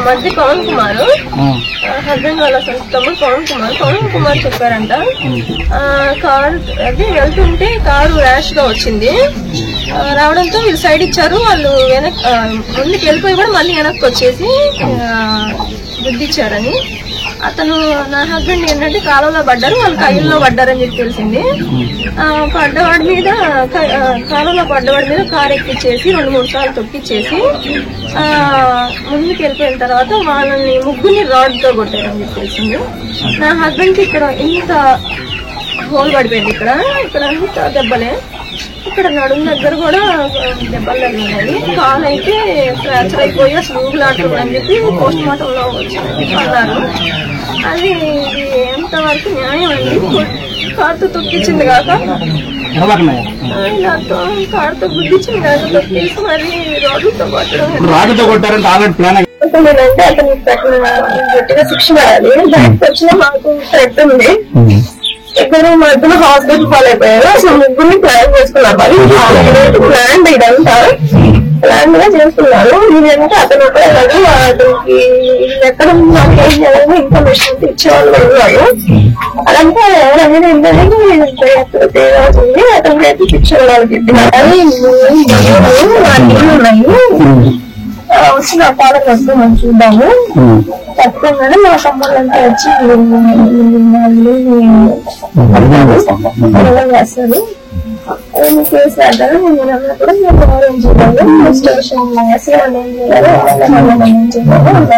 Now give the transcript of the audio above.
మధ్య పవన్ కుమార్ హస్బెండ్ వాళ్ళ తమ్ముడు పవన్ కుమార్ చెప్పారంట కారు అది వెళ్తుంటే కారు ర్యాష్ గా వచ్చింది. రావడంతో వీళ్ళు సైడ్ ఇచ్చారు. వాళ్ళు ముందుకు వెళ్ళిపోయి కూడా మళ్ళీ వెనక్కి వచ్చేసి గుద్దిచ్చారని. అతను నా హస్బెండ్ ఏంటంటే కాలువలో పడ్డారు, వాళ్ళు కయ్యల్లో పడ్డారని చెప్పి తెలిసింది. కాలువలో పడ్డవాడి మీద కారు ఎక్కిచ్చేసి 2-3 సార్లు తొక్కిచ్చేసి ముందుకు వెళ్ళిపోయిన తర్వాత వాళ్ళని ముగ్గురిని రాడ్ తో కొట్టారని చెప్పి తెలిసింది. నా హస్బెండ్ కి ఇక్కడ ఇంత హోల్ పడిపోయింది, ఇక్కడ అంత దెబ్బలే. ఇక్కడ నడుము దగ్గర కూడా దెబ్బలు తగిలినాయి. కాలు అయితే ఫ్రాక్చర్ అయిపోయి అసలు ఊగులాడుతుందని చెప్పి పోస్ట్ మార్టం లో అన్నారు. అది ఎంతవరకు న్యాయం అండి? కారుతో తొక్కించింది కాక కారుతో గుద్దించింది కాక తొక్కేసి మరి రోడ్లతో కొట్టడం అంటే అతను గట్టిగా శిక్ష పడాలి. బయటకు వచ్చిన మాకు థ్రెట్ ఉంది. ఇద్దరు మధ్యలో హాస్పిటల్ పాలైపోయారు. అసలు ముగ్గురిని ప్లాన్ చేసుకున్నారు. ప్లాన్ ఇదంతా ప్లాన్ గా చేస్తున్నారు. ఇదంటే అతను ఒకటే కాదు, అతనికి ఎక్కడ మాకేం చేయాలని ఇన్ఫర్మేషన్ ఇచ్చేవాళ్ళు ఉన్నారు. అదంతా ఎవరైనా ఏంటంటే తేవాల్సింది అతనికి అయితే శిక్ష వాళ్ళకి ఉన్నాయి. వచ్చిన పాలన వస్తే మనం చూద్దాము. ఖచ్చితంగానే మా తమ్ముళ్ళంతా వచ్చి చేస్తారు. కేసు రాద్దాను నేను అన్నప్పుడు మేము ఆరెంజ్ చేయాలి స్టేషన్ ఏం చేయాలి ఏం చేయాలి.